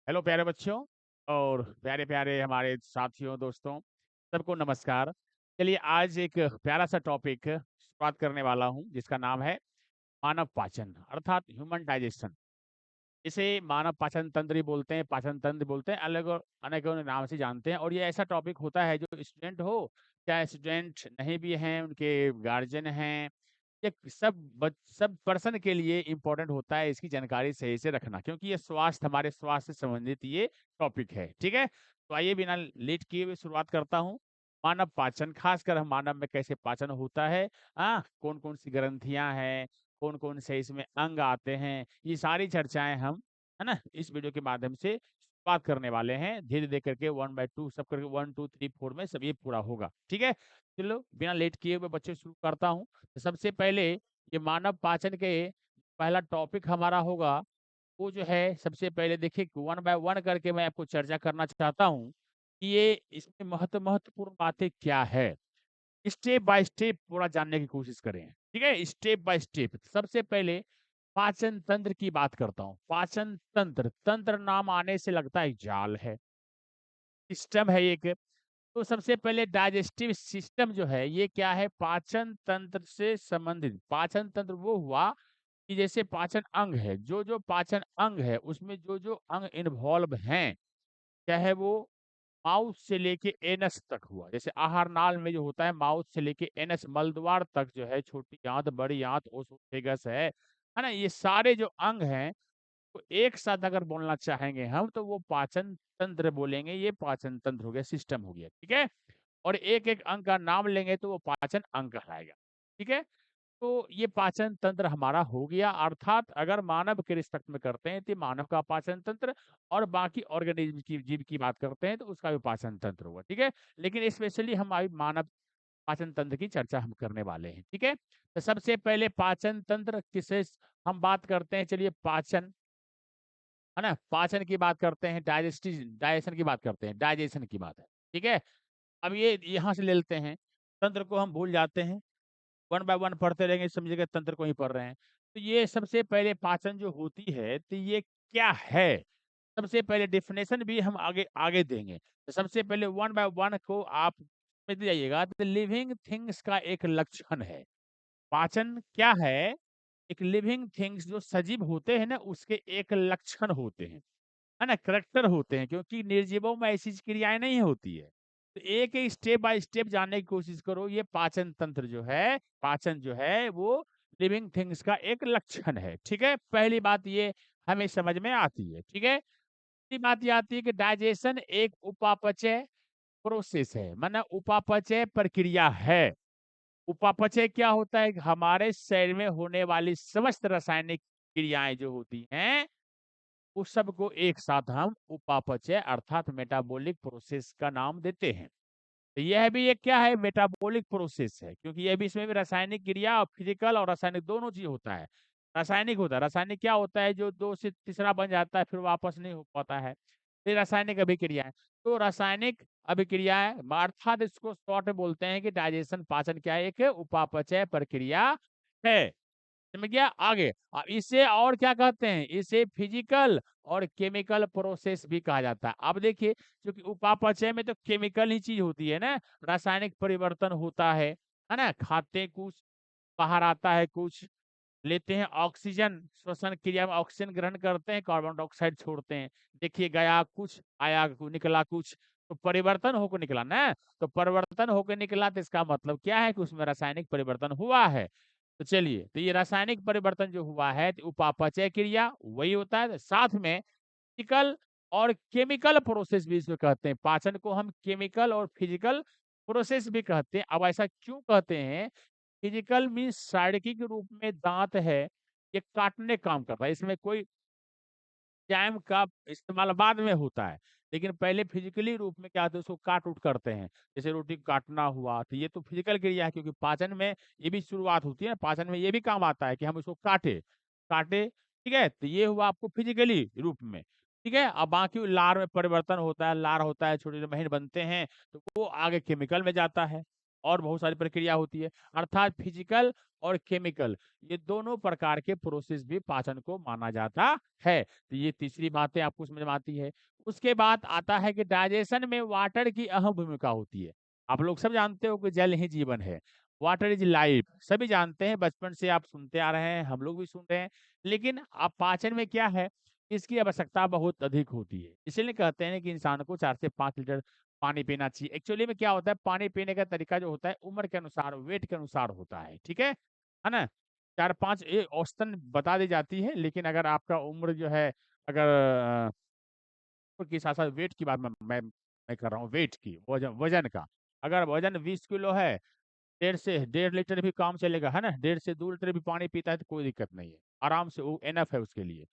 Hello प्यारे बच्चों और प्यारे प्यारे हमारे साथियों दोस्तों सबको नमस्कार। चलिए आज एक प्यारा सा टॉपिक शुरुआत करने वाला हूँ जिसका नाम है मानव पाचन अर्थात ह्यूमन डाइजेशन। इसे मानव पाचन तंत्र ही बोलते हैं, पाचन तंत्र बोलते हैं, अलग और अनेकों नाम से जानते हैं। और ये ऐसा टॉपिक होता है जो स्टूडेंट हो चाहे स्टूडेंट नहीं भी हैं, उनके गार्जियन हैं, ये सब पर्सन के लिए इम्पोर्टेंट होता है इसकी जानकारी सही से रखना, क्योंकि ये स्वास्थ्य हमारे स्वास्थ्य से संबंधित ये टॉपिक है। ठीक है, तो आइए बिना लेट किए हुए शुरुआत करता हूँ। मानव पाचन, खासकर हम मानव में कैसे पाचन होता है, कौन कौन सी ग्रंथियां हैं, कौन कौन से इसमें अंग आते हैं, ये सारी चर्चाएं हम है ना इस वीडियो के माध्यम से बात करने वाले हैं। धीरे धीरे करके 1/2 सब करके 1 2 3 4 में सब ये पूरा होगा। ठीक है, चलो बिना लेट किए हुए बच्चे शुरू करता हूँ। तो सबसे पहले ये मानव पाचन के पहला टॉपिक हमारा होगा, वो जो है सबसे पहले देखिए 1 बाय 1 करके मैं आपको चर्चा करना चाहता हूँ कि ये इसमें महत्वपूर्ण बातें क्या है। स्टेप बाय स्टेप पूरा जानने की कोशिश करें। ठीक है, स्टेप बाय स्टेप। सबसे पहले पाचन तंत्र की बात करता हूँ। पाचन तंत्र, तंत्र नाम आने से लगता है जाल है, सिस्टम है एक। तो सबसे पहले डाइजेस्टिव सिस्टम जो है ये क्या है, पाचन तंत्र से संबंधित। पाचन तंत्र वो हुआ कि जैसे पाचन अंग है, जो जो पाचन अंग है उसमें जो जो अंग इन्वॉल्व हैं, चाहे वो माउथ से लेके एनस तक हुआ। जैसे आहार नाल में जो होता है माउथ से लेके एनस मलद्वार तक जो है, छोटी आंत बड़ी आंत ओसोफेगस है ना, ये सारे जो अंग हैं तो एक साथ अगर बोलना चाहेंगे हम तो वो पाचन तंत्र बोलेंगे। ये पाचन तंत्र हो गया, सिस्टम हो गया। ठीक है, और एक एक अंग का नाम लेंगे तो वो पाचन अंग कहलाएगा। ठीक है, तो ये पाचन तंत्र हमारा हो गया। अर्थात अगर मानव के रिस्पेक्ट में करते हैं तो मानव का पाचन तंत्र, और बाकी ऑर्गेनिज्म की जीव की बात करते हैं तो उसका भी पाचन तंत्र होगा। ठीक है, लेकिन स्पेशली हम अभी मानव पाचन तंत्र की चर्चा हम करने वाले हैं। ठीक है, तो सबसे पहले पाचन तंत्र किसे हम बात करते हैं, चलिए पाचन है ना, पाचन की बात करते हैं, डाइजेशन की बात करते हैं, डाइजेशन की बात है। ठीक है, अब ये यहाँ से ले लेते हैं, तंत्र को हम भूल जाते हैं, 1 बाय 1 पढ़ते रहेंगे, समझिएगा तंत्र को ही पढ़ रहे हैं। तो ये सबसे पहले पाचन जो होती है तो ये क्या है, सबसे पहले डेफिनेशन भी हम आगे आगे देंगे। तो सबसे पहले 1 बाय 1 को आप समझ जाइएगा, तो लिविंग थिंग्स का एक लक्षण है। पाचन क्या है, एक लिविंग थिंग्स जो सजीव होते हैं ना उसके एक लक्षण होते हैं, है ना, करैक्टर होते हैं, क्योंकि निर्जीवों में ऐसी क्रियाएं नहीं होती है। तो एक एक स्टेप बाय स्टेप जानने की कोशिश करो। ये पाचन तंत्र जो है, पाचन जो है वो लिविंग थिंग्स का एक लक्षण है। ठीक है, पहली बात ये हमें समझ में आती है। ठीक है, दूसरी बात ये आती है कि डाइजेशन एक उपापचय प्रोसेस है, माना उपापचय प्रक्रिया है। उपापचय क्या होता है, हमारे शरीर में होने वाली समस्त रासायनिक क्रियाएं जो होती हैं उस सब को एक साथ हम उपापचय अर्थात मेटाबॉलिक प्रोसेस का नाम देते हैं। तो यह भी एक क्या है, मेटाबॉलिक प्रोसेस है, क्योंकि यह भी इसमें भी रासायनिक क्रिया और फिजिकल और रासायनिक दोनों चीज होता है। रासायनिक होता है, रासायनिक क्या होता है, जो दो से तीसरा बन जाता है फिर वापस नहीं हो पाता है, ये रासायनिक अभिक्रिया है। तो रासायनिक अभिक्रियाएं अर्थात इसको शॉर्ट में बोलते हैं कि डाइजेशन, पाचन क्या है, एक उपापचय प्रक्रिया है। समझ गया, आगे इसे और क्या कहते हैं, इसे फिजिकल और केमिकल प्रोसेस भी कहा जाता है। अब देखिए, क्योंकि उपापचय में तो केमिकल ही चीज होती है ना, रासायनिक परिवर्तन होता है ना, खाते कुछ बाहर आता है कुछ, लेते हैं ऑक्सीजन, श्वसन क्रिया में ऑक्सीजन ग्रहण करते हैं, कार्बन डाइऑक्साइड छोड़ते हैं। देखिए गया कुछ आया निकला कुछ, तो परिवर्तन होकर निकला ना, तो परिवर्तन होकर निकला तो इसका मतलब क्या है कि उसमें रासायनिक परिवर्तन हुआ है। तो चलिए, तो ये रासायनिक परिवर्तन जो हुआ है तो उपापचय क्रिया वही होता है, साथ में फिजिकल और केमिकल प्रोसेस भी इसको कहते हैं। पाचन को हम केमिकल और फिजिकल प्रोसेस भी कहते हैं। अब ऐसा क्यों कहते हैं, फिजिकल मीन्स शारीरिक रूप में दांत है, ये काटने काम करता है, इसमें कोई जैम का इस्तेमाल बाद में होता है, लेकिन पहले फिजिकली रूप में क्या होता है, उसको काट उट करते हैं। जैसे रोटी को काटना हुआ तो ये तो फिजिकल क्रिया है, क्योंकि पाचन में ये भी शुरुआत होती है, पाचन में ये भी काम आता है कि हम इसको काटे काटे। ठीक है, तो ये हुआ आपको फिजिकली रूप में। ठीक है, अब बाकी लार में परिवर्तन होता है, लार होता है, छोटे छोटे महीन बनते हैं, तो वो आगे केमिकल में जाता है। और बहुत सारी प्रक्रिया होती है, अर्थात फिजिकल और केमिकल, ये दोनों प्रकार के प्रोसेस भी पाचन को माना जाता है। तो ये तीसरी बातें आपको समझ में आती है। उसके बाद आता है कि डाइजेशन में वाटर की अहम भूमिका होती है। आप लोग सब जानते हो कि जल ही जीवन है, वाटर इज लाइफ, सभी जानते हैं, बचपन से आप सुनते आ रहे हैं, हम लोग भी सुन रहे हैं। लेकिन अब पाचन में क्या है, इसकी आवश्यकता बहुत अधिक होती है, इसलिए कहते हैं कि इंसान को 4 से 5 लीटर पानी पीना चाहिए। एक्चुअली में क्या होता है, पानी पीने का तरीका जो होता है उम्र के अनुसार, वेट के अनुसार होता है, ठीक है ना? 4-5 ये औसतन बता दी जाती है, लेकिन अगर आपका उम्र जो है, अगर के साथ-साथ वेट की बात मैं कर रहा हूँ, वेट की, वज़न वज़न का। अगर वज़न 20 किलो है, डेढ़ से डेढ़ लीटर भी काम चलेगा, है ना? डेढ़ से 2 लीटर भी पानी पीता है तो कोई दिक्कत नहीं है। आराम से वो इनफ है उसके लिए,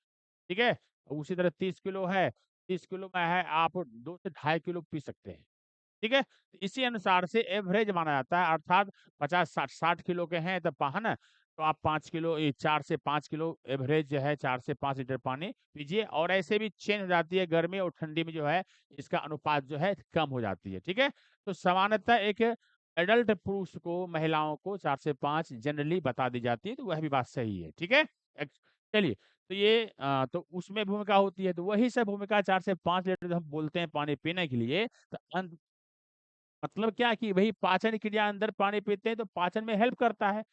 ठीक है? उसी तरह 30 किलो है, 30 किलो में है, आप 2 से ढाई किलो पी सकते हैं। ठीक है? तो इसी अनुसार से एवरेज माना जाता है, अर्थात 50 60 किलो के हैं तब है ना? तो आप 5 किलो, ये 4 से 5 किलो एवरेज जो है, 4 से 5 लीटर पानी पीजिए, और ऐसे भी चेंज हो जाती है गर्मी और ठंडी में, जो है इसका अनुपात जो है कम हो जाती है, ठीक है? तो सामान्यतः एक एडल्ट पुरुष को, महिलाओं को 4 से 5 जनरली बता दी जाती है, तो वह भी बात सही है, ठीक है? चलिए, तो ये तो उसमें भूमिका होती है, तो वही सब भूमिका 4 से 5 लीटर जब हम बोलते हैं पानी पीने के लिए, तो मतलब क्या कि भई पाचन क्रिया, अंदर पानी पीते हैं तो पाचन में हेल्प करता है,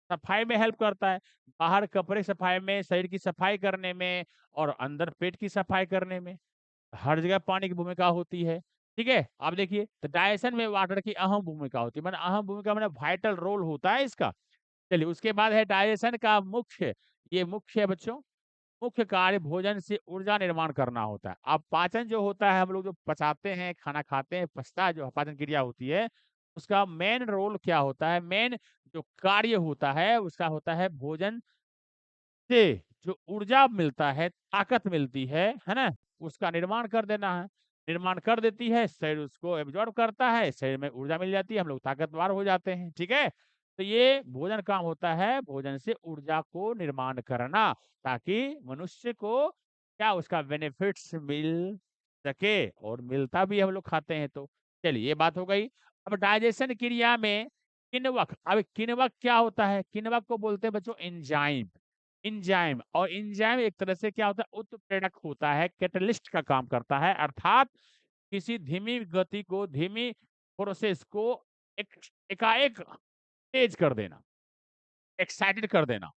सफाई में हेल्प करता है, बाहर कपड़े सफाई में, शरीर की सफाई करने में, और अंदर पेट की सफाई करने में, हर जगह पानी की भूमिका होती है। ठीक है? आप देखिए, तो डाइजेशन में वाटर की अहम भूमिका होती है, माने अहम भूमिका माने वाइटल रोल होता है इसका। चलिए, उसके बाद है डाइजेशन का मुख्य, ये मुख्य है बच्चों, मुख्य कार्य भोजन से ऊर्जा निर्माण करना होता है। अब पाचन जो होता है, हम लोग जो पचाते हैं, खाना खाते हैं, पचता है, जो पाचन क्रिया होती है, उसका मेन रोल क्या होता है, मेन जो कार्य होता है, उसका होता है भोजन से जो ऊर्जा मिलता है, ताकत मिलती है ना? उसका निर्माण कर देना है। निर्माण कर देती है, शरीर उसको एब्ज़ॉर्ब करता है, शरीर में ऊर्जा मिल जाती है, हम लोग ताकतवर हो जाते हैं, ठीक है? तो ये भोजन काम होता है, भोजन से ऊर्जा को निर्माण करना, ताकि मनुष्य को क्या उसका बेनिफिट्स मिल सके, और मिलता भी है, हम लोग खाते हैं तो। चलिए, ये बात हो गई। अब डाइजेशन क्रिया में किण्वक, अब किण्वक क्या होता है? किण्वक को बोलते हैं बच्चों एंजाइम। एंजाइम, और एंजाइम एक तरह से क्या होता है, उत्प्रेरक होता है, कैटलिस्ट का काम करता है, अर्थात किसी धीमी गति को, धीमी प्रोसेस को एक एकाएक तेज कर देना, एक्साइटेड कर देना,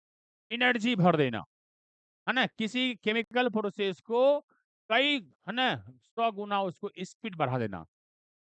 एनर्जी भर देना, है ना? किसी केमिकल प्रोसेस को कई, है ना, 100 गुना उसको स्पीड बढ़ा देना,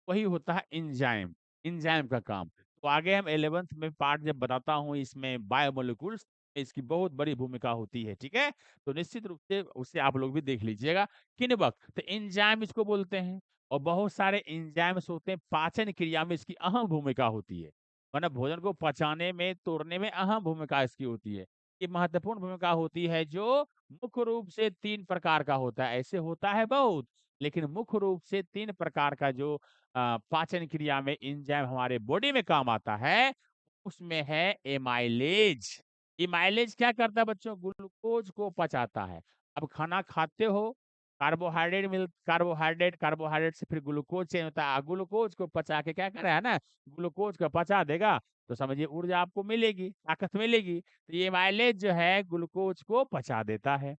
वही होता है एंजाइम, एंजाइम का काम। तो आगे हम 11th में पार्ट जब बताता हूँ, इसमें बायोमोलिक्यूल्स, इसकी बहुत बड़ी भूमिका होती है, ठीक है? तो निश्चित रूप से उसे आप लोग भी देख लीजिएगा। किण्वक, तो एंजाइम इसको बोलते हैं, और बहुत सारे एंजाइम्स होते हैं, पाचन क्रिया में इसकी अहम भूमिका होती है। मतलब भोजन को पचाने में, तोड़ने में अहम भूमिका इसकी होती है। ये महत्वपूर्ण भूमिका होती है, जो मुख्य रूप से 3 प्रकार का होता है। ऐसे होता है बहुत, लेकिन मुख्य रूप से 3 प्रकार का जो पाचन क्रिया में एंजाइम हमारे बॉडी में काम आता है, उसमें है एमाइलेज। एमाइलेज क्या करता है बच्चों? ग्लूकोज को पचाता है। अब खाना खाते हो, कार्बोहाइड्रेट से फिर ग्लूकोज चेंज होता है, ग्लूकोज को पचा के क्या करे, है ना, ग्लूकोज को पचा देगा, तो समझिए ऊर्जा आपको मिलेगी, ताकत मिलेगी। तो ये एमाइलेज जो है, ग्लूकोज को पचा देता है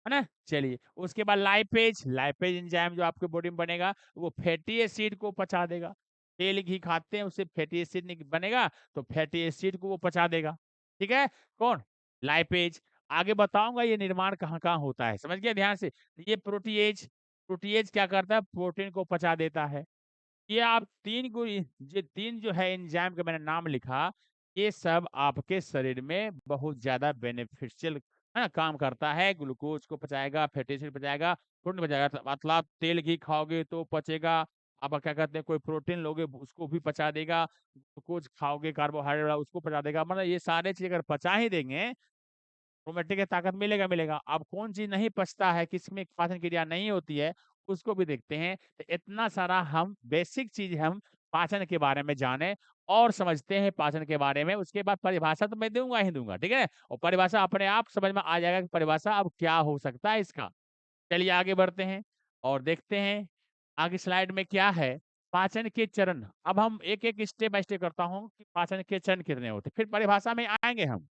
ना? चलिए, उसके बाद लाइपेज, लाइपेज एंजाइम जो आपके बॉडी में बनेगा, वो फैटी एसिड को पचा देगा। तेल घी खाते हैं, उससे फैटी एसिड बनेगा, तो फैटी एसिड को वो पचा देगा, ठीक है? कौन? लाइपेज। आगे बताऊंगा ये निर्माण कहाँ कहाँ होता है, समझ गए ध्यान से? तो ये प्रोटीएज, प्रोटीएज क्या करता है? प्रोटीन को पचा देता है। ये आप 3 गो, ये 3 जो है एंजाइम का मैंने नाम लिखा, ये सब आपके शरीर में बहुत ज़्यादा बेनिफिशियल, है ना, काम करता है। ग्लूकोज को पचाएगा, फैटी एसिड पचाएगा, प्रोटीन पचाएगा, मतलब तेल घी खाओगे तो पचेगा। आप क्या कहते हैं, कोई प्रोटीन लोगे उसको भी पचा देगा, ग्लूकोज खाओगे कार्बोहाइड्रेट वाला, उसको पचा देगा। मतलब ये सारे चीज़ अगर पचा ही देंगे, ऑटोमेटिक है, ताकत मिलेगा मिलेगा। अब कौन चीज़ नहीं पचता है, किसमें पाचन क्रिया नहीं होती है, उसको भी देखते हैं। तो इतना सारा हम बेसिक चीज़ हम पाचन के बारे में जाने और समझते हैं पाचन के बारे में। उसके बाद परिभाषा तो मैं दूँगा ही दूँगा, ठीक है? और परिभाषा अपने आप समझ में आ जाएगा कि परिभाषा अब क्या हो सकता है इसका। चलिए आगे बढ़ते हैं और देखते हैं आगे स्लाइड में क्या है। पाचन के चरण, अब हम एक-एक स्टेप बाय स्टेप करता हूँ कि पाचन के चरण कितने होते हैं, फिर परिभाषा में आएँगे हम।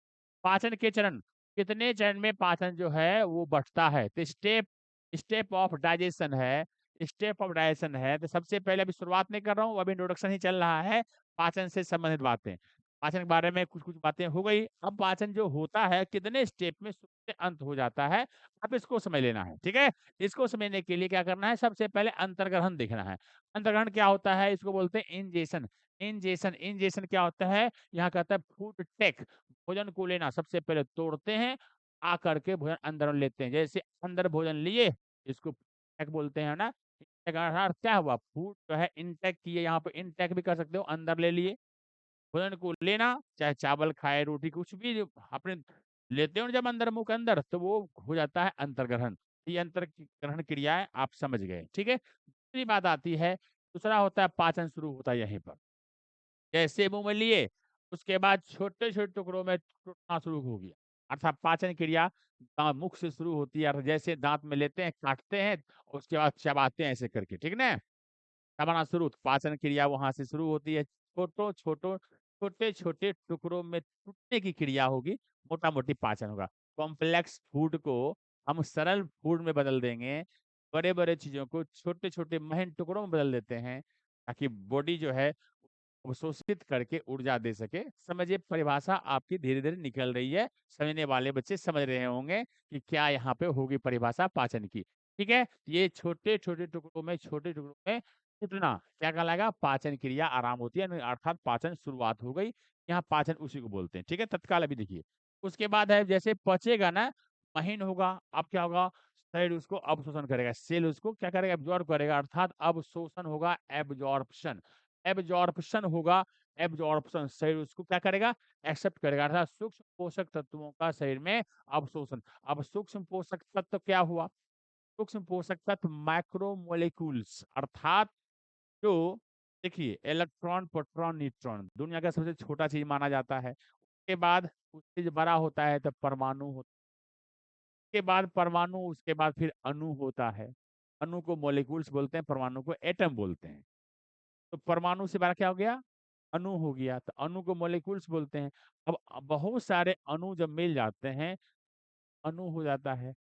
पाचन के चरण, कितने चरण में पाचन जो है वो बढ़ता है। तो स्टेप स्टेप ऑफ डाइजेशन है, स्टेप ऑफ डाइजेशन है, तो सबसे पहले अभी शुरुआत नहीं कर रहा हूँ, अभी इंट्रोडक्शन ही चल रहा है, पाचन से संबंधित बातें। पाचन के बारे में कुछ-कुछ बातें हो गई, अब पाचन जो होता है कितने स्टेप में शुरू से अंत हो जाता है, अब इसको समझ लेना है, ठीक है? इसको समझने के लिए क्या करना है, सबसे पहले अंतर्ग्रहण देखना है। अंतर्ग्रहण क्या होता है, इसको बोलते हैं इंजेशन। इंजेशन क्या होता है, यहाँ कहता है फूड टेक, भोजन को लेना, सबसे पहले तोड़ते हैं, आकर के भोजन अंदर लेते हैं। जैसे अंदर भोजन लिए, इसको टेक बोलते हैं ना। टेक का अर्थ क्या हुआ, फूड जो है इनटेक किए, यहाँ पे इनटेक भी कर सकते हो, अंदर ले लिए। भोजन को लेना, चाहे चावल खाए, रोटी कुछ भी जो आपने लेते हो ना जब अंदर मुँह के अंदर, तो वो हो जाता है अंतर्ग्रहण। ये अंतर्ग्रहण क्रियाएँ आप समझ गए, ठीक है? दूसरी बात आती है, दूसरा होता है पाचन शुरू होता है यहीं पर। जैसे मुँह में लिए, उसके बाद छोटे-छोटे टुकड़ों में टूटना शुरू हो गया। अर्थात पाचन क्रिया मुख से शुरू होती है और जैसे दाँत में लेते हैं, काटते हैं, उसके बाद चबाते हैं ऐसे करके, ठीक ना? चबाना शुरू, तो पाचन क्रिया वहाँ से शुरू होती है। छोटे-छोटे टुकड़ों में टूटने की क्रिया होगी, मोटा-मोटी पाचन होगा। कॉम्प्लेक्स फूड को हम सरल फूड में बदल देंगे, बड़े-बड़े चीज़ों को छोटे-छोटे महीन टुकड़ों में बदल देते हैं, ताकि बॉडी जो है अवशोषित करके ऊर्जा दे सके। समझिए परिभाषा आपकी धीरे-धीरे निकल रही है, समझने वाले बच्चे समझ रहे होंगे कि क्या यहाँ पे होगी परिभाषा पाचन की। ठीक है? ये छोटे टुकड़ों में टूटना क्या कहलाएगा? पाचन क्रिया आराम होती है अर्थात पाचन शुरुआत हो गई। यहाँ पाचन उसी को बोलते हैं। ठीक है? तत्काल अभी देखिए। उसके बाद है जैसे पचेगा ना, महीन होगा, अब क्या होगा? शरीर उसको अवशोषण करेगा, सेल उसको क्या करेगा? एब्ज़ॉर्ब करेगा अर्थात अवशोषण होगा, एब्ज़ॉर्प्शन। एब्ज़ॉर्प्शन होगा, एब्ज़ॉर्प्शन शरीर उसको क्या करेगा? एक्सेप्ट करेगा अर्थात सूक्ष्म पोषक तत्वों का शरीर में अवशोषण। अब सूक्ष्म पोषक तत्व क्या हुआ? सूक्ष्म पोषक तत्व मैक्रोमोलेक्यूल्स अर्थात जो देखिए इलेक्ट्रॉन, प्रोटॉन, न्यूट्रॉन दुनिया का सबसे छोटा चीज़ माना जाता है। उसके बाद उससे जो बड़ा होता है तो परमाणु होता है। उसके बाद परमाणु, उसके बाद फिर अणु होता है। अणु को मॉलिक्यूल्स बोलते हैं, परमाणु को एटम बोलते हैं। तो परमाणु से बड़ा क्या हो गया? अणु हो गया, तो अणु को मॉलिक्यूल्स बोलते हैं। अब बहुत सारे अणु जब मिल जाते हैं, अणु हो जाता है।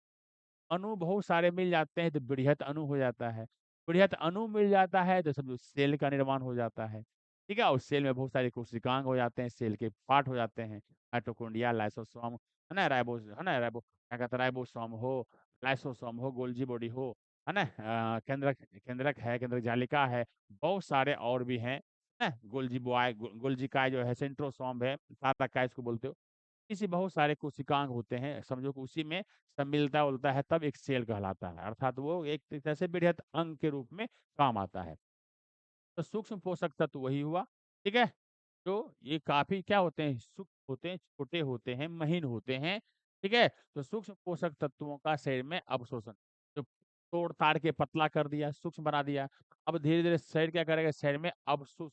अणु बहुत सारे मिल जाते हैं तो बृहत अणु हो जाता है। बृहत अणु मिल जाता है तो समझो सेल का निर्माण हो जाता है। ठीक है? और सेल में बहुत सारे कोशिकांग हो जाते हैं, सेल के पार्ट हो जाते हैं। माइटोकॉन्ड्रिया, लाइसोसोम, है ना? क्या कहते हैं राइबोसोम हो, लाइसोसोम हो, गोल्गी बॉडी हो, है ना? केंद्रक है, केंद्रक जालिका है, बहुत सारे और भी हैं, है ना? गोल्गी काय जो है, सेंट्रोसोम है, सारा काय इसको बोलते हो। इसी बहुत सारे कोशिकांग होते हैं, समझो कि उसी में सब मिलता-जुलता है तब एक सेल कहलाता है, अर्थात वो एक तरह से बृहत अंग के रूप में काम आता है। तो सूक्ष्म पोषक तत्व वही हुआ, ठीक है? तो ये काफ़ी क्या होते हैं, सूक्ष्म होते हैं, छोटे होते हैं, महीन होते हैं, ठीक है? तो सूक्ष्म पोषक तत्वों का शरीर में अवशोषण, तो तोड़-ताड़ के पतला कर दिया, सूक्ष्म बना दिया। अब धीरे-धीरे शरीर क्या करेगा, शरीर में अवशोष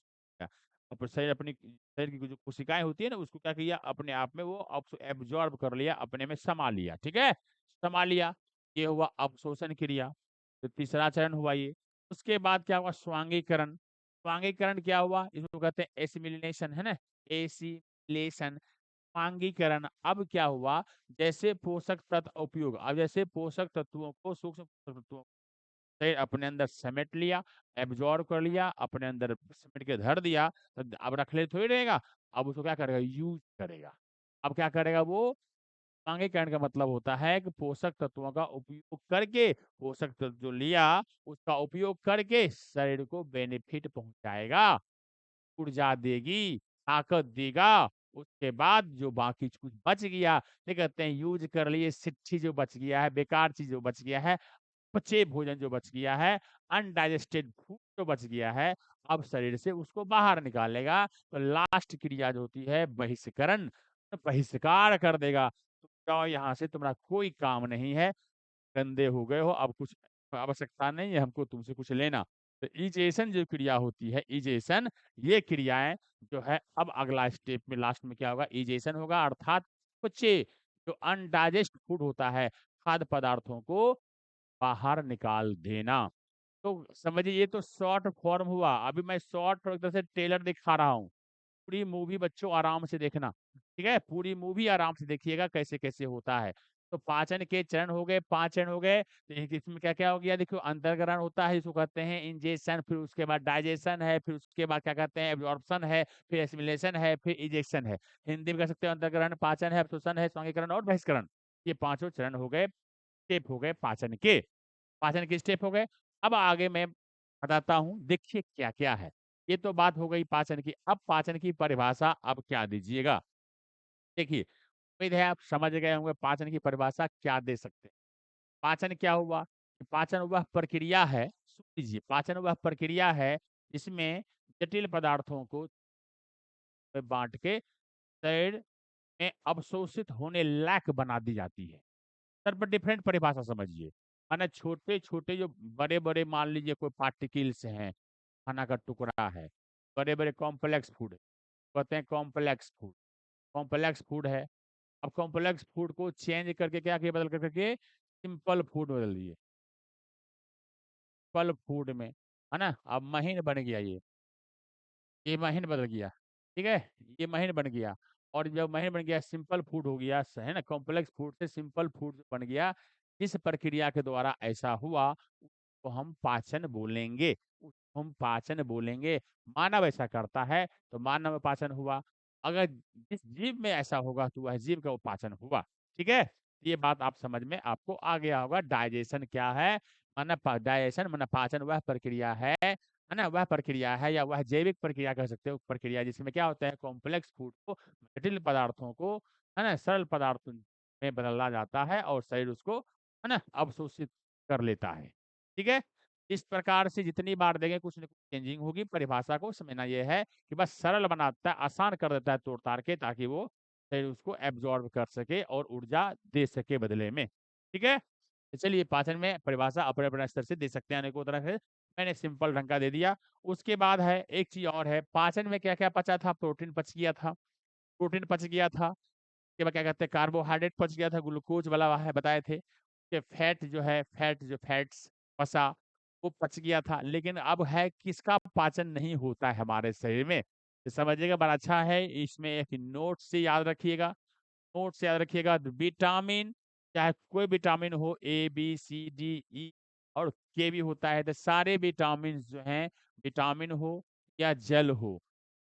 अब शरीर अपनी शरीर की जो कोशिकाएँ होती है ना, उसको क्या किया, अपने आप में वो एब्ज़ॉर्ब कर लिया, अपने में समा लिया, ठीक है? समा लिया, ये हुआ अवशोषण क्रिया, तो तीसरा चरण हुआ ये। उसके बाद क्या हुआ, स्वांगीकरण। स्वांगीकरण क्या हुआ? इसको कहते हैं एसिमिलेशन, है ना? एसिलेशन, स्वांगीकरण। अब क्या हुआ? जैसे पोषक तत्व उपयोग, अब जैसे पोषक तत्वों को सूक्ष्म पोषक तत्वों शरीर अपने अंदर समेट लिया, एब्ज़ॉर्ब कर लिया, अपने अंदर समेट के धर दिया, तो अब रख ले थोड़ी रहेगा, अब उसको क्या करेगा? यूज़ करेगा। अब क्या करेगा वो? स्वांगीकरण का मतलब होता है कि पोषक तत्वों का उपयोग करके, पोषक तत्व जो लिया, उसका उपयोग करके शरीर को बेनिफिट पहुँचाएगा, ऊर्जा देगी, ताकत देगा। उसके बाद जो बाकी कुछ बच गया, ये कहते हैं यूज़ कर लिए, सिट्ठी जो बच गया है, बेकार चीज़ जो बच गया है, पचे भोजन जो बच गया है, अनडाइजेस्टेड फूड जो बच गया है, अब शरीर से उसको बाहर निकालेगा। तो लास्ट क्रिया जो होती है बहिष्करण, तो बहिष्कार कर देगा। तुम जाओ यहाँ से, तुम्हारा कोई काम नहीं है, गंदे हो गए हो, अब कुछ आवश्यकता नहीं है हमको तुमसे कुछ लेना। तो इजेशन जो क्रिया होती है, इजेशन, ये क्रियाएँ जो है अब अगला स्टेप में लास्ट में क्या होगा? इजेशन होगा अर्थात पचे जो अनडाइजेस्ट फूड होता है, खाद्य पदार्थों को बाहर निकाल देना। तो समझिए ये तो शॉर्ट फॉर्म हुआ। अभी मैं शॉर्ट एक तरह से ट्रेलर दिखा रहा हूँ। पूरी मूवी बच्चों आराम से देखना, ठीक है? पूरी मूवी आराम से देखिएगा कैसे-कैसे होता है। तो पाचन के चरण हो गए, 5 चरण हो गए, तो इसमें क्या-क्या हो गया देखिए अंतःकरण होता है जिसको कहते हैं इंजेक्शन, फिर उसके बाद डाइजेशन है, फिर उसके बाद क्या कहते हैं एब्जॉर्प्शन है, फिर एसिमिलेशन है, फिर इजेक्शन है। हिंदी में कह सकते हो अंतःकरण, पाचन है, अवशोषण है, स्वांगीकरण और बहिष्करण। ये पाँचों चरण हो गए, स्टेप हो गए पाचन के। पाचन के स्टेप हो गए। अब आगे मैं बताता हूँ, देखिए क्या-क्या है। ये तो बात हो गई पाचन की। अब पाचन की परिभाषा अब क्या दीजिएगा? देखिए, उम्मीद है आप समझ गए होंगे पाचन की परिभाषा क्या दे सकते हैं। पाचन क्या हुआ? कि पाचन वह प्रक्रिया है, सुन लीजिए, पाचन वह प्रक्रिया है जिसमें जटिल पदार्थों को बाँट के शरीर में अवशोषित होने लायक बना दी जाती है। सर पर डिफरेंट परिभाषा समझिए। माने छोटे-छोटे जो बड़े-बड़े मान लीजिए कोई पार्टिकल्स हैं, खाना का टुकड़ा है, बड़े-बड़े कॉम्प्लेक्स फूड, कहते हैं कॉम्प्लेक्स फूड है। अब कॉम्प्लेक्स फूड को चेंज करके क्या किया बदल कर करके सिंपल फूड बदल दिए। सिंपल फूड में, है ना? अब महीन बन गया ये महीन बदल गया, ठीक है? ये महीन बन गया और जब महीन बन गया सिंपल फूड हो गया है ना? कॉम्प्लेक्स फूड से सिंपल फूड बन गया। इस प्रक्रिया के द्वारा ऐसा हुआ, उसको हम पाचन बोलेंगे। उसको हम पाचन बोलेंगे। मानव ऐसा करता है, तो मानव पाचन हुआ। अगर जिस जीव में ऐसा होगा, तो वह जीव का वो पाचन हुआ। ठीक है? ये बात आप समझ में आपको आ गया होगा। डाइजेशन क्या है? डाइजेशन माने पाचन वह प्रक्रिया है ना? वह प्रक्रिया है या वह जैविक प्रक्रिया कह सकते हो, प्रक्रिया जिसमें क्या होता है कॉम्प्लेक्स फूड को, जटिल पदार्थों को, है ना? सरल पदार्थों में बदला जाता है और शरीर उसको, है ना? अवशोषित कर लेता है। ठीक है? इस प्रकार से जितनी बार देंगे कुछ न कुछ चेंजिंग होगी। परिभाषा को समझना ये है कि बस सरल बनाता है, आसान कर देता है तोड़-ताड़ के ताकि वो शरीर उसको एब्ज़ॉर्ब कर सके और ऊर्जा दे सके बदले में। ठीक है? तो चलिए पाचन में परिभाषा अपने-अपने स्तर से दे सकते हैं अनेकों तरह से। मैंने सिंपल ढंग का दे दिया। उसके बाद है एक चीज़ और है, पाचन में क्या-क्या पचा था? प्रोटीन पच गया था, प्रोटीन पच गया था। उसके बाद क्या कहते हैं कार्बोहाइड्रेट पच गया था, ग्लूकोज़ वाला है बताए थे। ये फैट जो फैट्स पचा, वो पच गया था। लेकिन अब है किसका पाचन नहीं होता है हमारे शरीर में? तो समझिएगा बड़ा अच्छा है, इसमें एक नोट से याद रखिएगा। नोट से याद रखिएगा विटामिन, चाहे कोई विटामिन हो ए, बी, सी, डी, ई और के भी होता है, तो सारे विटामिन जो हैं, विटामिन हो या जल हो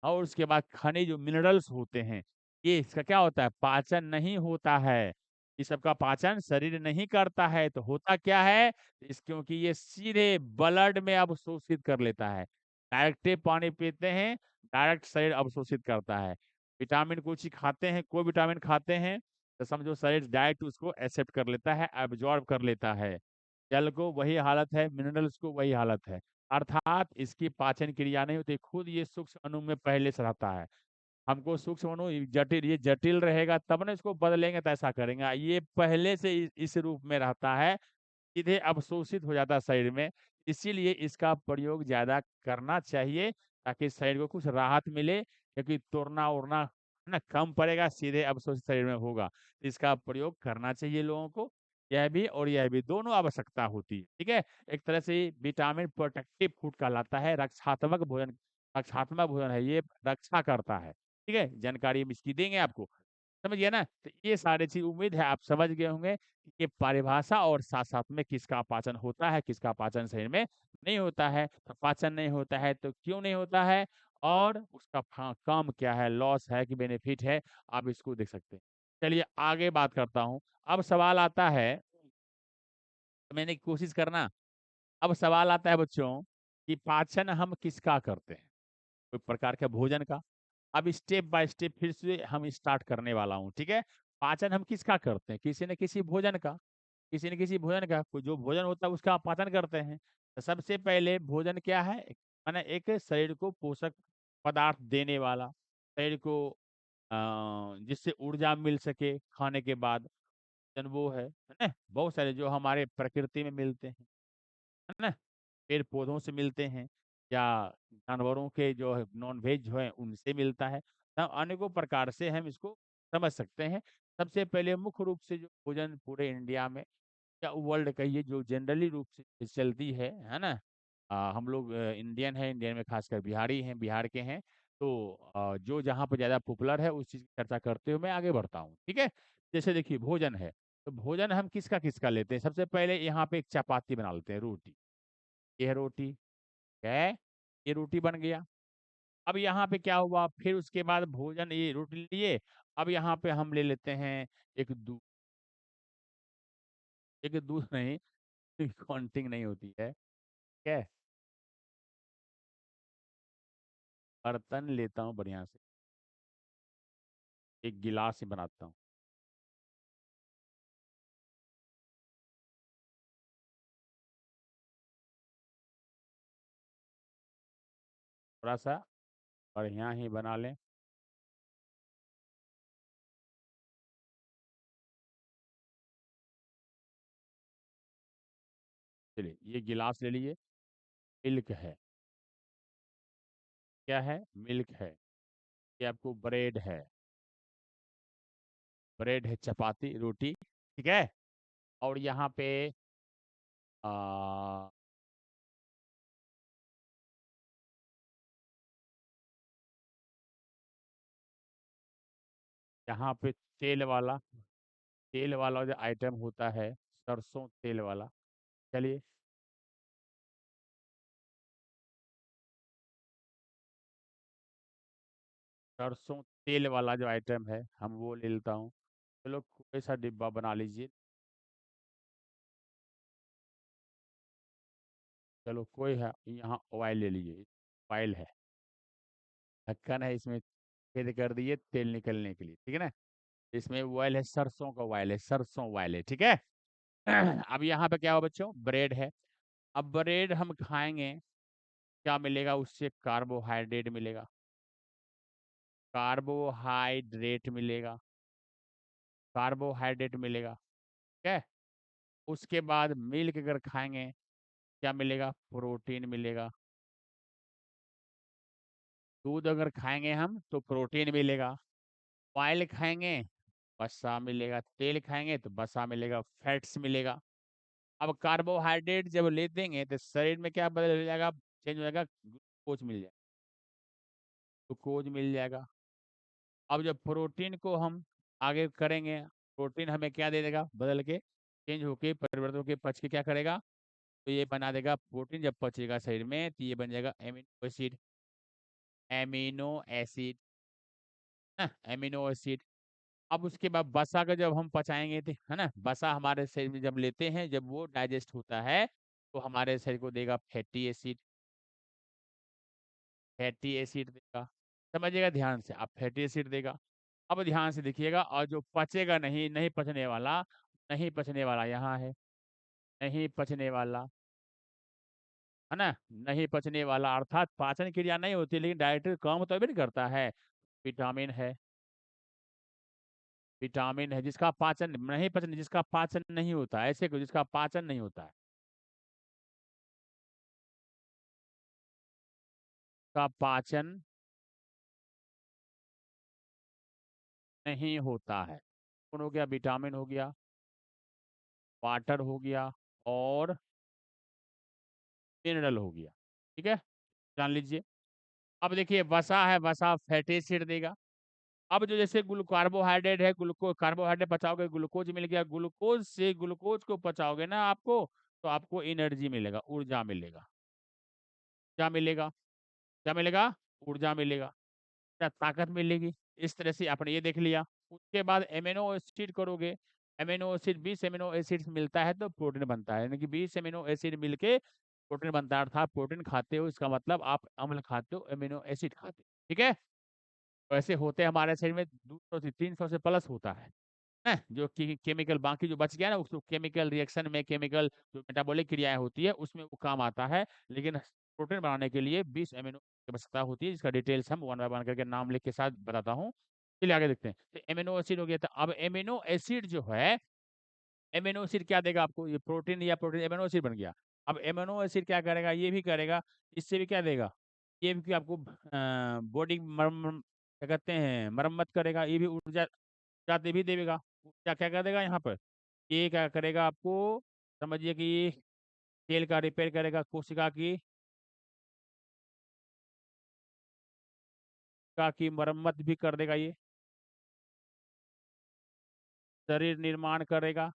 और उसके बाद खनिज जो मिनरल्स होते हैं, ये इसका क्या होता है? पाचन नहीं होता है। इस सब का पाचन शरीर नहीं करता है, तो होता क्या है? क्योंकि ये सीधे ब्लड में अवशोषित कर लेता है। डायरेक्ट ही पानी पीते हैं, डायरेक्ट शरीर अवशोषित करता है। विटामिन कुछ ही खाते हैं, कोई विटामिन खाते हैं, तो समझो शरीर डायरेक्ट उसको एक्सेप्ट कर लेता है, एब्ज़ॉर्ब कर लेता है। जल को वही हालत है, मिनरल्स को वही हालत है। अर्थात इसकी पाचन क्रिया नहीं होती, खुद ये सूक्ष्म अणु में पहले से रहता है। हमको सूक्ष्म अणु ये जटिल रहेगा तब ना इसको बदलेंगे तो ऐसा करेंगे। ये पहले से इस रूप में रहता है, सीधे अवशोषित हो जाता है शरीर में। इसीलिए इसका प्रयोग ज़्यादा करना चाहिए ताकि शरीर को कुछ राहत मिले क्योंकि तोड़ना-ओड़ना है ना कम पड़ेगा, सीधे अवशोषित शरीर में होगा। इसका प्रयोग करना चाहिए लोगों को। यह भी और यह भी दोनों आवश्यकता होती है, ठीक है? एक तरह से विटामिन प्रोटेक्टिव फूड कहलाता है, रक्षात्मक भोजन है, ये रक्षा करता है, ठीक है? जानकारी हम इसकी देंगे आपको। समझ गए ना? तो ये सारी चीज़ उम्मीद है आप समझ गए होंगे कि ये परिभाषा और साथ-साथ में किसका पाचन होता है, किसका पाचन शरीर में नहीं होता है। तो पाचन नहीं होता है तो क्यों नहीं होता है और उसका काम क्या है, लॉस है कि बेनिफिट है, आप इसको देख सकते हैं। चलिए आगे बात करता हूँ। अब सवाल आता है, मैंने कोशिश करना, अब सवाल आता है बच्चों कि पाचन हम किसका करते हैं? कोई प्रकार के भोजन का। अब स्टेप बाय स्टेप फिर से हम स्टार्ट करने वाला हूँ, ठीक है? पाचन हम किसका करते हैं? किसी न किसी भोजन का। किसी न किसी भोजन का, कोई जो भोजन होता है उसका पाचन करते हैं। तो सबसे पहले भोजन क्या है? माने एक शरीर को पोषक पदार्थ देने वाला, शरीर को अ, जिससे ऊर्जा मिल सके खाने के बाद, भोजन वो है ना? बहुत सारे जो हमारे प्रकृति में मिलते हैं, है ना? पेड़-पौधों से मिलते हैं या जानवरों के जो है नॉन-वेज जो है उनसे मिलता है। अनेकों प्रकार से हम इसको समझ सकते हैं। सबसे पहले मुख्य रूप से जो भोजन पूरे इंडिया में या वर्ल्ड कहिए जो जनरली रूप से चलती है ना? हम लोग इंडियन है, इंडियन में खासकर बिहारी हैं, बिहार के हैं। तो जो जहाँ पे ज़्यादा पॉपुलर है उस चीज़ की चर्चा करते हुए मैं आगे बढ़ता हूँ, ठीक है। जैसे देखिए भोजन है, तो भोजन हम किसका किसका लेते हैं। सबसे पहले यहाँ पे एक चपाती बना लेते हैं, रोटी। ये है रोटी, है, ये रोटी बन गया। अब यहाँ पे क्या हुआ, फिर उसके बाद भोजन, ये रोटी लिए। अब यहाँ पे हम ले लेते हैं एक दूध। एक दूध नहीं, काउंटिंग नहीं होती है, ठीक है। बर्तन लेता हूँ बढ़िया से, एक गिलास ही बनाता हूँ। थोड़ा सा बढ़िया ही बना लें। चलिए ये गिलास ले लीजिए। मिल्क है, क्या है, मिल्क है। ये आपको ब्रेड है, ब्रेड है, चपाती, रोटी, ठीक है। और यहाँ पे आ, यहाँ पे तेल वाला जो आइटम होता है, सरसों तेल वाला। चलिए, सरसों तेल वाला जो आइटम है हम वो ले लेता हूँ। चलो कोई सा डिब्बा बना लीजिए। चलो कोई है, यहाँ ऑयल ले लीजिए। ऑयल है, ढक्कन है, इसमें छेद कर दिए तेल निकलने के लिए, ठीक है ना। इसमें ऑयल है, सरसों का ऑयल है, सरसों ऑयल है, ठीक है। अब यहाँ पे क्या हो बच्चों, ब्रेड है। अब ब्रेड हम खाएंगे, क्या मिलेगा उससे, कार्बोहाइड्रेट मिलेगा, कार्बोहाइड्रेट मिलेगा, कार्बोहाइड्रेट मिलेगा, ठीक है। उसके बाद मिल्क अगर खाएंगे, क्या मिलेगा, प्रोटीन मिलेगा। दूध अगर खाएंगे हम तो प्रोटीन मिलेगा। ऑयल खाएंगे, वसा मिलेगा। तेल खाएंगे तो वसा मिलेगा, फैट्स मिलेगा। अब कार्बोहाइड्रेट जब ले देंगे तो शरीर में क्या बदल हो जाएगा, चेंज हो जाएगा, ग्लूकोज मिल जाएगा, ग्लूकोज मिल जाएगा। अब जब प्रोटीन को हम आगे करेंगे, प्रोटीन हमें क्या दे देगा, बदल के, चेंज होके, परिवर्तन होके, पच के क्या करेगा, तो ये बना देगा प्रोटीन। जब पचेगा शरीर में तो ये बन जाएगा एमिनो एसिड, एमिनो एसिड, ना, एमिनो एसिड। अब उसके बाद वसा का जब हम पचाएंगे तो, है ना, वसा हमारे शरीर में जब लेते हैं, जब वो डाइजेस्ट होता है तो हमारे शरीर को देगा फैटी एसिड, फैटी एसिड देगा। समझिएगा ध्यान से, आप फैटी एसिड देगा। अब ध्यान से देखिएगा, और जो पचेगा नहीं, नहीं पचने वाला, नहीं पचने वाला यहाँ है, नहीं पचने वाला, है ना, नहीं पचने वाला अर्थात पाचन क्रिया नहीं होती लेकिन डायरेक्टली काम तो भी नहीं करता है। विटामिन है, विटामिन है जिसका पाचन नहीं, पचन जिसका पाचन नहीं होता, ऐसे को जिसका पाचन नहीं होता है, का पाचन नहीं होता है। कौन हो गया, विटामिन हो गया, वाटर हो गया, और मिनरल हो गया, ठीक है, जान लीजिए। अब देखिए वसा है, वसा फैटी एसिड देगा। अब जो जैसे कार्बोहाइड्रेट है, ग्लूकोज, कार्बोहाइड्रेट पचाओगे, ग्लूकोज मिल गया, ग्लूकोज से ग्लूकोज को पचाओगे ना आपको, तो आपको एनर्जी मिलेगा, ऊर्जा मिलेगा। क्या मिलेगा, क्या मिलेगा, ऊर्जा मिलेगा, क्या ताकत मिलेगी। इस तरह से आपने ये देख लिया। उसके बाद एमिनो एसिड करोगे, एमिनो एसिड 20 एमिनो एसिड मिलता है तो प्रोटीन बनता है, यानी कि 20 एमिनो एसिड मिलके प्रोटीन बनता है। अर्थात प्रोटीन खाते हो इसका मतलब आप अम्ल खाते हो, अमीनो एसिड खाते हो, ठीक है। वैसे होते हैं हमारे शरीर में 200 से 300 से प्लस होता है जो कि केमिकल, बाकी जो बच गया ना उसको केमिकल रिएक्शन में, केमिकल जो मेटाबॉलिक क्रियाएं होती है उसमें वो काम आता है। लेकिन प्रोटीन बनाने के लिए 20 एमिनो की आवश्यकता होती है, जिसका डिटेल्स हम वन बाय वन करके नाम लिख के साथ बताता हूँ। चलिए आगे देखते हैं। तो एमिनो एसिड हो गया था। अब एमिनो एसिड जो है, एमिनो एसिड क्या देगा आपको, ये प्रोटीन या प्रोटीन एमिनो एसिड बन गया। अब एमिनो एसिड क्या करेगा, ये भी करेगा, इससे भी क्या देगा, ये भी आपको बॉडी क्या कहते हैं, मरम्मत करेगा, ये भी ऊर्जा, ऊर्जा भी देगा। ऊर्जा क्या कर देगा यहाँ पर, ये क्या करेगा आपको, समझिए कि सेल का रिपेयर करेगा, कोशिका की का की मरम्मत भी कर देगा ये। शरीर निर्माण करेगा,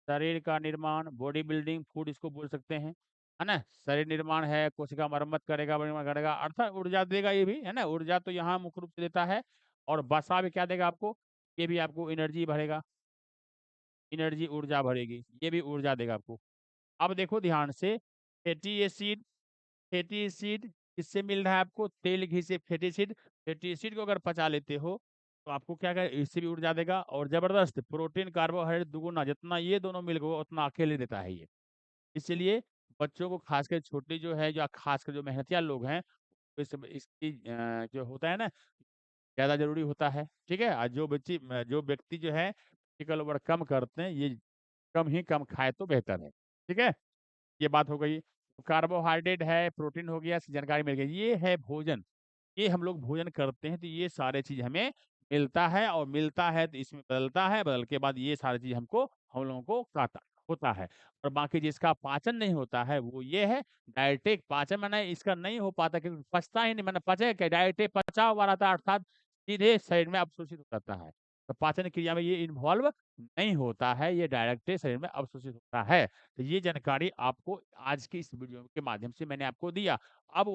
शरीर का निर्माण, बॉडी बिल्डिंग फूड इसको बोल सकते हैं, है ना? शरीर निर्माण है, कोशिका मरम्मत करेगा, निर्माण करेगा, अर्थात ऊर्जा देगा ये भी, है ना? ऊर्जा तो यहाँ मुख्य रूप से देता है। और वसा भी क्या देगा आपको? ये भी आपको एनर्जी भरेगा, एनर्जी ऊर्जा भरेगी, ये भी ऊर्जा देगा आपको। अब देखो ध्यान से, फैटी एसिड, फैटी एसिड किससे मिल रहा है आपको? तेल घी से फैटी एसिड। फैटी एसिड को अगर पचा लेते हो तो आपको क्या करेगा? इससे भी ऊर्जा देगा। और जबरदस्त प्रोटीन कार्बोहाइड्रेट दुगुना, जितना ये दोनों मिल गए उतना अकेले देता है ये। इसलिए बच्चों को खासकर छोटे जो है, या खासकर जो मेहनतिया लोग हैं, तो इसकी जो होता है ना, ज्यादा जरूरी होता है। ठीक है, और जो व्यक्ति जो है फिजिकल वर्क कम करते हैं, ये कम ही कम खाए तो बेहतर है। ठीक है, ये बात हो गई। कार्बोहाइड्रेट है, प्रोटीन हो गया, इसकी जानकारी मिल गई। ये है भोजन, ये हम लोग भोजन करते हैं तो ये सारे चीज हमें मिलता है, और मिलता है तो इसमें बदलता है, बदल के बाद ये सारी चीज हमको, हम लोगों को खाता होता है। और बाकी जिसका पाचन नहीं होता है वो ये है डायरेक्ट पाचन, मैंने इसका नहीं हो पाता क्योंकि पचता ही नहीं, मैंने पचे क्या डायरेक्ट पचा हुआ रहता है, अर्थात सीधे शरीर में अवशोषित हो जाता है। तो पाचन क्रिया में ये इन्वॉल्व नहीं होता है, ये डायरेक्ट शरीर में अवशोषित होता है। तो ये जानकारी आपको आज की इस वीडियो के माध्यम से मैंने आपको दिया। अब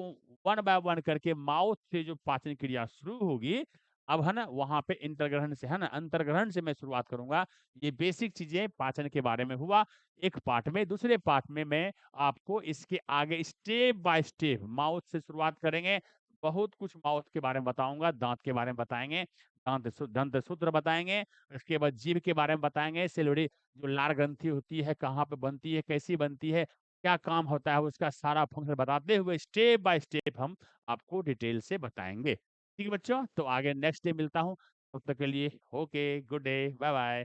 वन बाय वन करके माउथ से जो पाचन क्रिया शुरू होगी, अब है ना वहां पे इंतर्ग्रहण से, है ना, अंतर्ग्रहण से मैं शुरुआत करूंगा। ये बेसिक चीजें पाचन के बारे में हुआ एक पार्ट में। दूसरे पार्ट में मैं आपको इसके आगे स्टेप बाय स्टेप माउथ से शुरुआत करेंगे। बहुत कुछ माउथ के बारे में बताऊंगा, दांत के बारे में बताएंगे, दंत सूत्र बताएंगे, उसके बाद जीभ के बारे में बताएंगे, सिलवड़ी जो लार ग्रंथि होती है कहाँ पे बनती है, कैसी बनती है, क्या काम होता है, उसका सारा फंक्शन बताते हुए स्टेप बाय स्टेप हम आपको डिटेल से बताएंगे। ठीक है बच्चों, तो आगे नेक्स्ट डे मिलता हूँ, तब तक के लिए okay, good day, bye bye.